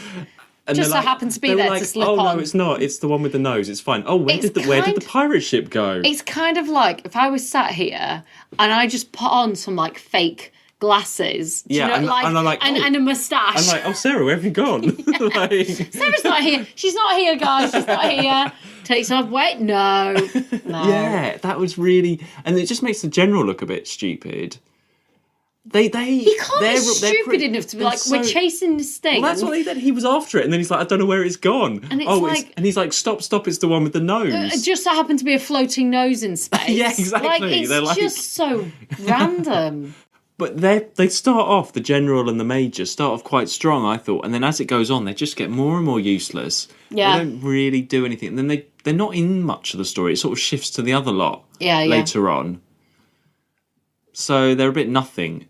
And just so like, happened to be they were there like, to slip oh, on. no, it's not. It's the one with the nose. It's fine. Oh, where did the pirate ship go? It's kind of like if I was sat here and I just put on some like fake glasses. Do you know, and a moustache. I'm like, oh, Sarah, where have you gone? Like, Sarah's not here. She's not here, guys. She's not here. Takes off. Wait, no. Yeah, that was really, and it just makes the general look a bit stupid. He can't be stupid enough to be like, we're chasing this thing. Well, that's what he did. He was after it, and then he's like, I don't know where it's gone. And and he's like, stop, it's the one with the nose. It just so happened to be a floating nose in space. Yeah, exactly. Like, it's just so random. But they start off, the general and the major start off quite strong, I thought, and then as it goes on, they just get more and more useless. Yeah. They don't really do anything. And then they're not in much of the story. It sort of shifts to the other lot later on. So they're a bit nothing.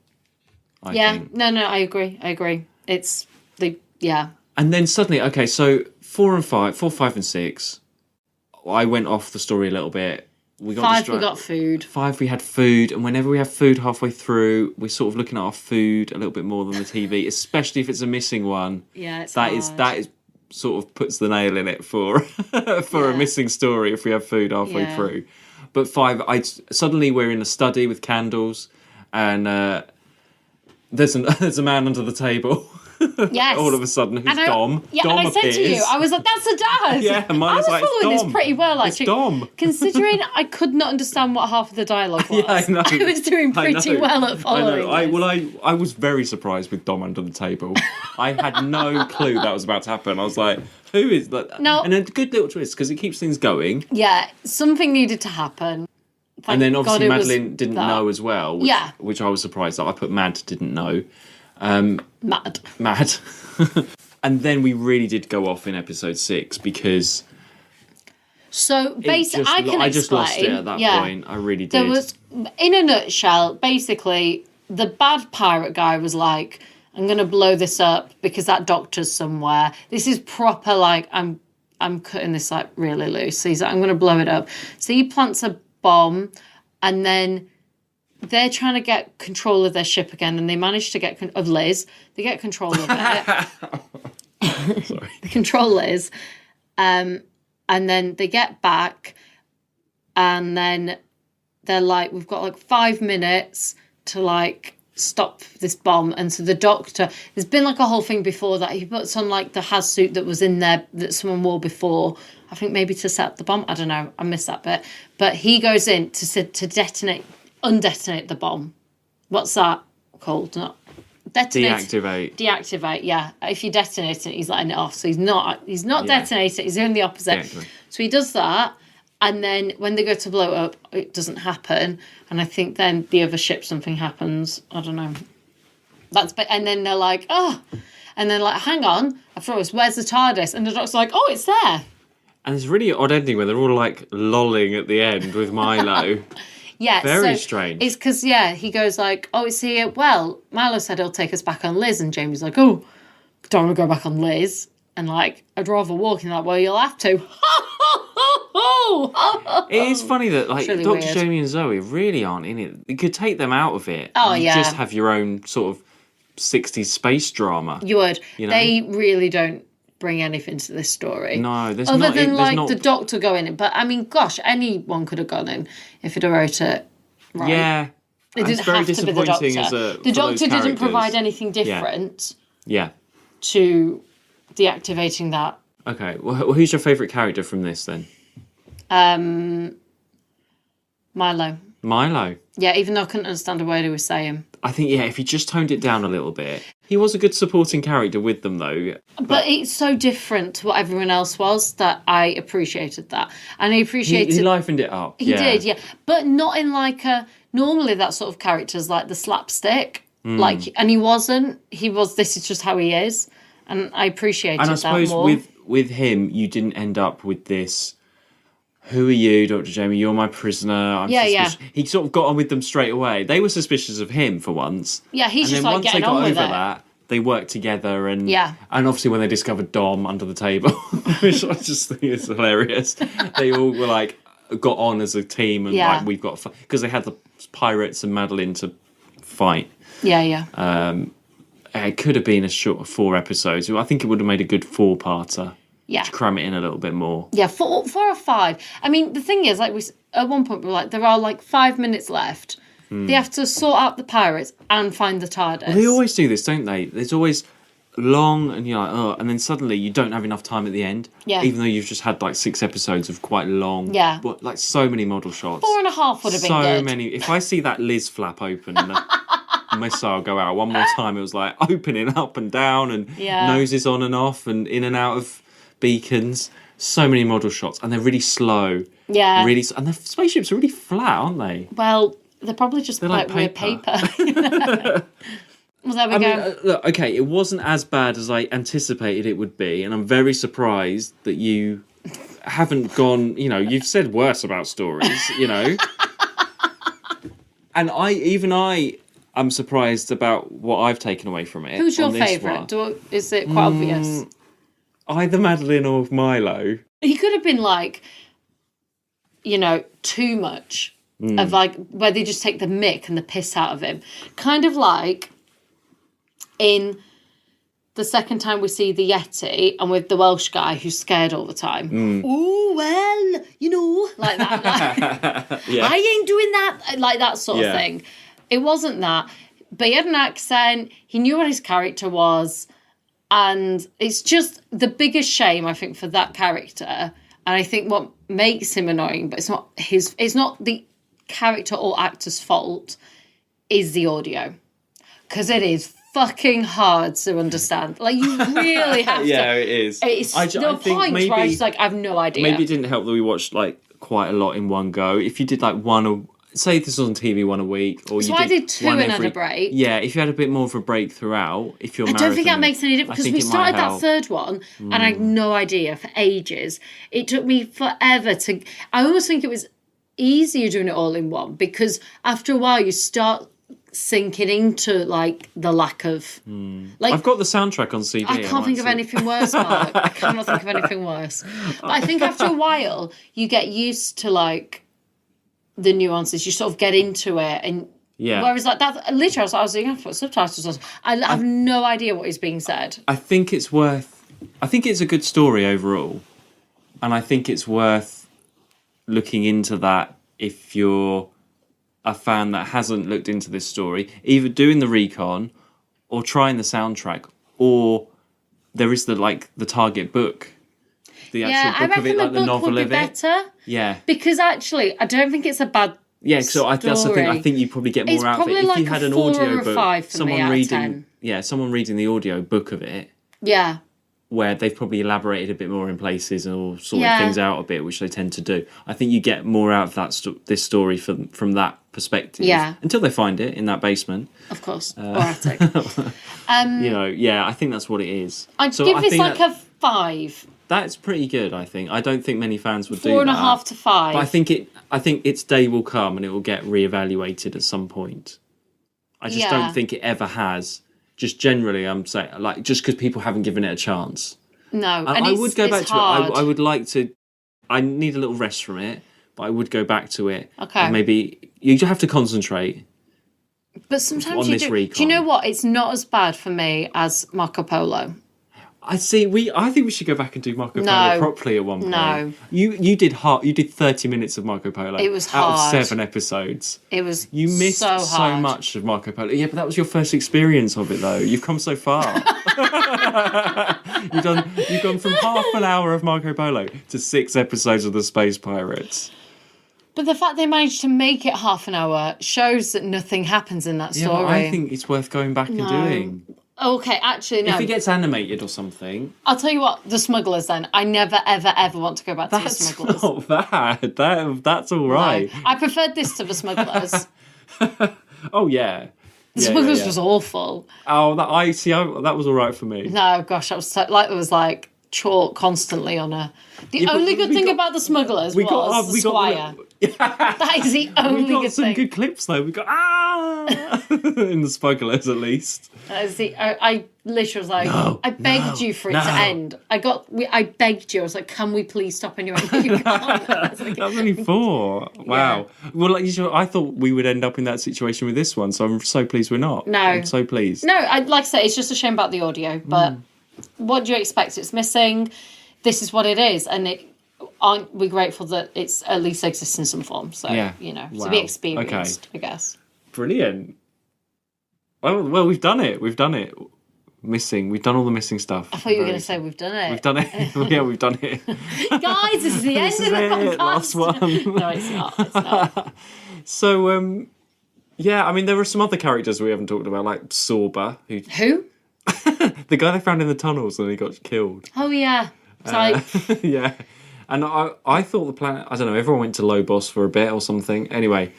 I think. No, I agree. It's And then suddenly, okay, so 4, 5, and 6, I went off the story a little bit. We got 5, we got food. 5, we had food, and whenever we have food halfway through, we're sort of looking at our food a little bit more than the TV, especially if it's a missing one. Yeah, it's that hard. is sort of puts the nail in it for a missing story if we have food halfway through. But 5, suddenly we're in a study with candles, and there's a man under the table. Yes. All of a sudden, who's Dom? Yeah, Dom and I said appears. to you, I was like, that's a dad. Yeah, and mine was like, following Dom. this pretty well, It's actually. Dom. Considering I could not understand what half of the dialogue was. Yeah, I know. I was doing pretty well at following I was very surprised with Dom under the table. I had no clue that was about to happen. I was like, who is that? No. And a good little twist, because it keeps things going. Yeah, something needed to happen. And then obviously God, Madeline didn't know as well, which I was surprised that I put Mad didn't know. Mad. And then we really did go off in episode 6 because so basically, I just lost it at that point. I really did. There was, in a nutshell, basically the bad pirate guy was like, I'm going to blow this up because that doctor's somewhere. This is proper, like, I'm cutting this like really loose. So he's like, I'm going to blow it up. So he plants a bomb, and then they're trying to get control of their ship again, and they manage to get of Liz. They get control of it. Sorry. They control Liz, and then they get back, and then they're like, we've got like 5 minutes to like stop this bomb. And so the doctor, there's been like a whole thing before that he puts on like the haz suit that was in there that someone wore before, I think maybe to set the bomb. I don't know, I missed that bit. But he goes in to undetonate the bomb. What's that called? Not detonate. Deactivate, yeah. If you detonate it, he's letting it off. So he's not detonating, he's doing the opposite. So he does that, and then when they go to blow it up, it doesn't happen. And I think then the other ship, something happens. I don't know. And then they're like, oh. And then like, hang on, I froze, where's the TARDIS? And the doctor's like, oh, it's there. And it's really odd ending where they're all like lolling at the end with Milo. Yeah, very strange. It's because, he goes like, oh, it's here. Well, Milo said he'll take us back on Liz. And Jamie's like, oh, don't want to go back on Liz. And like, I'd rather walk in that way, you'll have to. Oh! It is funny that like It's really Dr. weird. Jamie and Zoe really aren't in it. You could take them out of it. Oh, and yeah. just have your own sort of 60s space drama. You would. You know? They really don't bring anything to this story. No, there's Other not. than there's like not, the Doctor going in. But I mean, gosh, anyone could have gone in if he'd have wrote it right. Yeah. It It's didn't very have to be the Doctor. disappointing The for those Doctor didn't provide characters. anything different Yeah. to deactivating that. Okay. Well, who's your favourite character from this then? Milo. Milo. Yeah, even though I couldn't understand a word he was saying. I think, yeah, if he just toned it down a little bit. He was a good supporting character with them, though. But it's so different to what everyone else was that I appreciated that. And I appreciated... He livened it up. He did, yeah. But not in like a... Normally that sort of character is like the slapstick. Like, and he wasn't. He was, this is just how he is. And I appreciated And I that suppose more. with him, you didn't end up with this... Who are you, Dr. Jamie? You're my prisoner. I'm suspicious. He sort of got on with them straight away. They were suspicious of him for once. Yeah, he's and just then like once getting they got on with over it. that, they worked together and Yeah. And obviously when they discovered Dom under the table, which I just think is hilarious. They all were like got on as a team and Yeah. like we've got because they had the pirates and Madeline to fight. Yeah, yeah. It could have been a short 4 episodes. I think it would have made a good 4-parter. Yeah. To cram it in a little bit more. Yeah, 4 or 5. I mean, the thing is, like at one point we were like, there are like 5 minutes left. They have to sort out the pirates and find the TARDIS. Well, they always do this, don't they? There's always long and you're like, oh, and then suddenly you don't have enough time at the end. Yeah. Even though you've just had like 6 episodes of quite long. Yeah. But like so many model shots. 4.5 would have been so good. many. If I see that Liz flap open and the missile go out one more time, it was like opening up and down and Yeah. noses on and off and in and out of beacons. So many model shots and they're really slow. Yeah. Really, and the spaceships are really flat, aren't they? Well, they're probably just They're like like weird paper. paper. Well, there we I go. mean, look, okay, it wasn't as bad as I anticipated it would be, and I'm very surprised that you haven't gone, you've said worse about stories, And I am surprised about what I've taken away from it. Who's your on this favourite? one. Is it quite obvious? Either Madeline or Milo. He could have been like, too much of like where they just take the mick and the piss out of him. Kind of like in the second time we see the Yeti and with the Welsh guy who's scared all the time. Oh, well, like that. Like, Yeah. I ain't doing that. Like that sort of Yeah. thing. It wasn't that. But he had an accent. He knew what his character was. And it's just the biggest shame, I think, for that character. And I think what makes him annoying, but it's not the character or actor's fault, is the audio. Because it is fucking hard to understand. Like, you really have Yeah, to. it is. It's I the think point where I was like, I have no idea. Maybe it didn't help that we watched like quite a lot in one go. If you did like say this was on TV one a week, or So you I did 2 one and had a break. Yeah, if you had a bit more of a break throughout, if you're I don't think that marathoning, makes any difference I because think we it might started that help. third one and I had no idea for ages. It took me forever to. I almost think it was easier doing it all in one because after a while you start sinking into like the lack of. Like I've got the soundtrack on CD. I can't think of anything worse, Mark. I cannot think of anything worse. But I think after a while you get used to like the nuances. You sort of get into it and. Yeah. Whereas like that, literally, I was doing subtitles on. I have no idea what is being said. I think it's a good story overall, and I think it's worth looking into that if you're a fan that hasn't looked into this story, either doing the recon or trying the soundtrack, or there is the Target book, the Yeah, actual I book of reckon it, like the the book novel would of be it. better Yeah. because actually, I don't think it's a bad. Yeah, so that's the thing. I story. think you probably get more It's out of it probably if like you a had an 4 audio or a book. 5 for me Someone out of reading, 10. someone reading the audio book of it, Yeah, where they've probably elaborated a bit more in places or sorted Yeah. things out a bit, which they tend to do. I think you get more out of this story from that perspective. Yeah. Until they find it in that basement. of course, or attic. I think that's what it is. I'd So give I this think like a 5, that's pretty good. I think. I don't think many fans would do 4.5 that. to 5. But I think its day will come and it will get reevaluated at some point. I just Yeah. don't think it ever has. Just generally, I'm saying, like, just because people haven't given it a chance. No, I would go back to it. I would like to I need a little rest from it, but I would go back to it. Okay. And maybe you have to concentrate. But sometimes on you this do. recon. Do you know what? It's not as bad for me as Marco Polo. I see. I think we should go back and do Marco No. Polo properly at one point. No. You did 30 minutes of Marco Polo. It was out hard. of 7 episodes. It was You missed so hard. much of Marco Polo. Yeah, but that was your first experience of it, though. You've come so far. You've gone from half an hour of Marco Polo to 6 episodes of the Space Pirates. But the fact they managed to make it half an hour shows that nothing happens in that Yeah, story. but I think it's worth going back and doing. Okay, actually, no. If it gets animated or something, I'll tell you what, The Smugglers then. I never, ever, ever want to go back to The that's Smugglers. not bad. That's all right. No. I preferred this to The Smugglers. Oh yeah. The Smugglers was awful. Oh, that was all right for me. No, gosh, I was so, like, it was like chalk constantly on her. The only good thing about The Smugglers was the Squire. That is the only We got good some thing. good clips though. We got in the Smugglers at least. That is I literally was like, No, I begged you for it to end. I begged you. I was like, can we please stop? And you went, no, you can't. I was like, That was only 4. Wow. Well, I thought we would end up in that situation with this one, so I'm so pleased we're not. No. I'm so pleased. No, like I say, it's just a shame about the audio. But what do you expect? It's missing. This is what it is, and aren't we grateful that it's at least exists in some form? So Yeah. to Wow. be experienced, Okay. I guess. Brilliant. Well, we've done it. We've done it. Missing. We've done all the missing stuff. I thought you were going to say we've done it. We've done it. Yeah, we've done it. Guys, this is the end This of is the it. podcast. Last one. No, it's not. It's not. So, yeah, I mean, there are some other characters we haven't talked about, like Sorba, Who? the guy they found in the tunnels and he got killed. Oh yeah. It's like Yeah. And I thought the planet, I don't know, everyone went to Lobos for a bit or something. Anyway,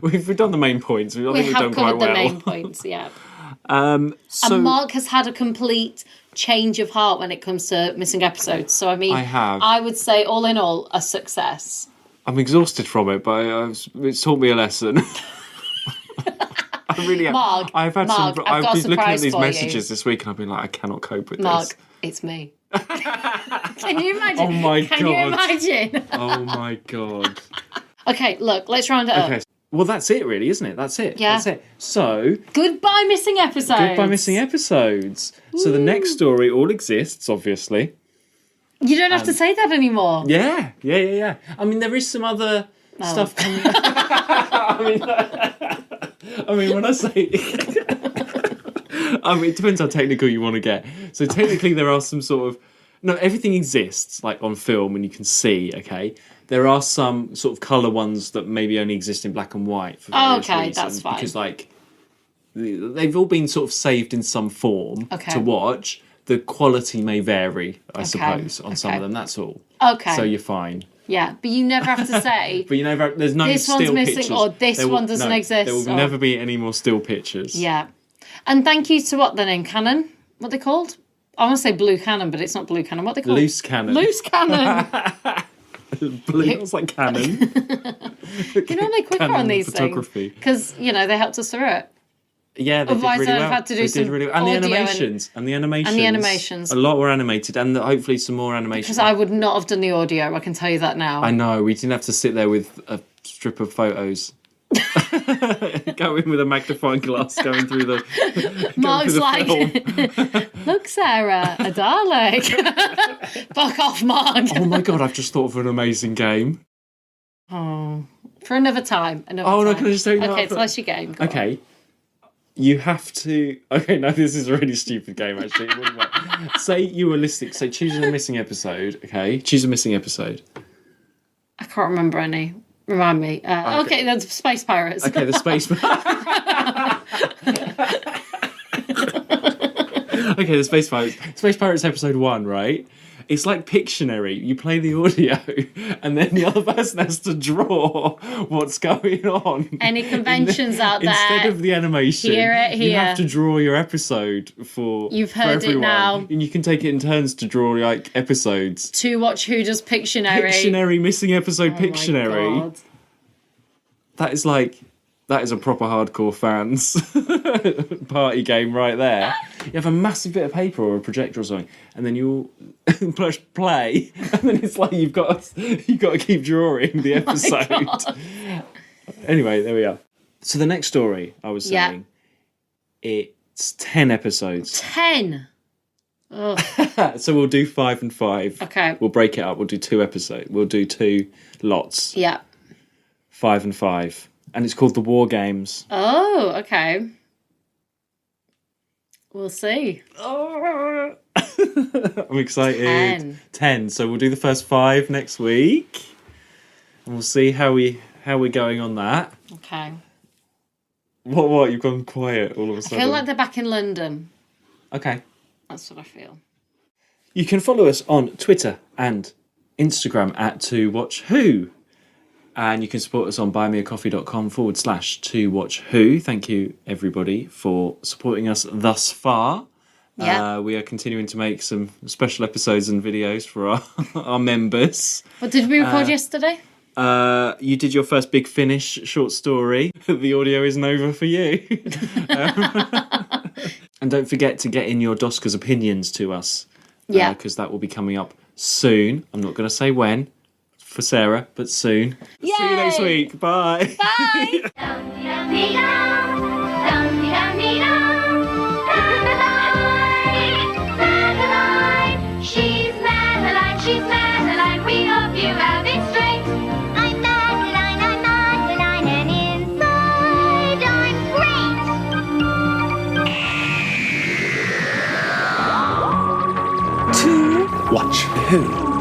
we've done the main points. I think we we've have done covered quite the well. main points. Yeah. So, And Mark has had a complete change of heart when it comes to missing episodes. So I mean, I have. I would say all in all a success. I'm exhausted from it, but it's taught me a lesson. I really am. Mark, I've had Mark, some. I've I've got a been looking at surprise these for you. messages this week, and I've been like, I cannot cope with Mark, this. it's me. Can you imagine? Oh my Can you God. imagine? Oh my god. Okay, look, let's round it up. Okay. Well, that's it, really, isn't it? That's it. Yeah. That's it. So, Goodbye, missing episodes. goodbye, missing episodes. So the next story all exists, obviously. You don't have to say that anymore. Yeah. I mean, there is some other stuff coming. I mean, when I say, I mean, it depends how technical you want to get. So technically, there are some sort of everything exists like on film and you can see. Okay, there are some sort of color ones that maybe only exist in black and white. For various Okay, reasons, that's fine. because like they've all been sort of saved in some form Okay. to watch. The quality may vary, I suppose, on some of them. That's all. Okay. So you're fine. Yeah, but you never have to say. But you know, there's no This one's still missing pictures. or this There will- one doesn't no, exist There will or- never be any more still pictures. Yeah. And thank you to what they're named? Canon? What they called? I want to say Blue Cannon, but it's not Blue Cannon. What they called? Loose cannon. Loose Cannon. Blue. It's like cannon. You know, they're quicker Canon on these photography. things. Because, they helped us through it. Yeah, they Otherwise did really I'd well. have had to do They some did really well. And the audio animations. And the animations. And the animations. A lot were animated, and hopefully some more animations. Because I would not have done the audio, I can tell you that now. I know, we didn't have to sit there with a strip of photos. Go in with a magnifying glass going through the Mark's like, film. look, Sarah, a Dalek. Fuck off, Mark. Oh my god, I've just thought of an amazing game. Oh, for another time. No, can I just tell you Okay, now? so that's your game. Go on. Okay. You have to. Okay, no, this is a really stupid game, actually. It wouldn't work. Say you were listening. So choose a missing episode, okay? Choose a missing episode. I can't remember any. Remind me. Okay, that's Space Pirates. Okay, the space. Okay, the Space Pirates. Space Pirates episode 1, right? It's like Pictionary. You play the audio, and then the other person has to draw what's going on. Any conventions out there? Instead of the animation, Hear it you here. have to draw your episode for You've for heard it everyone. now. And you can take it in turns to draw like episodes. To watch Who Does Pictionary. Pictionary, missing episode Oh my Pictionary. God. That is like That is a proper hardcore fans party game right there. You have a massive bit of paper or a projector or something, and then you push play, and then it's like you've got to keep drawing the episode. Anyway, there we are. So the next story I was saying, it's 10 episodes. 10. Oh. So we'll do 5 and 5. Okay. We'll break it up. We'll do 2 episodes. We'll do 2 lots. Yeah. 5 and 5. And it's called The War Games. Oh, okay. We'll see. I'm excited. 10. 10. So we'll do the first 5 next week. And we'll see how we're going on that. Okay. What? You've gone quiet all of a I sudden. feel like they're back in London. Okay. That's what I feel. You can follow us on Twitter and Instagram at ToWatchWho. And you can support us on buymeacoffee.com/ToWatchWho. Thank you, everybody, for supporting us thus far. Yeah. We are continuing to make some special episodes and videos for our members. What did we record yesterday? You did your first Big Finish short story. The audio isn't over for you. And don't forget to get in your Doska's opinions to us. Yeah. Because that will be coming up soon. I'm not going to say when for Sarah, but soon. See you next week. Bye. Bye. She's Madeline, we hope you have it straight. I'm Madeline, and inside I'm great. To watch who?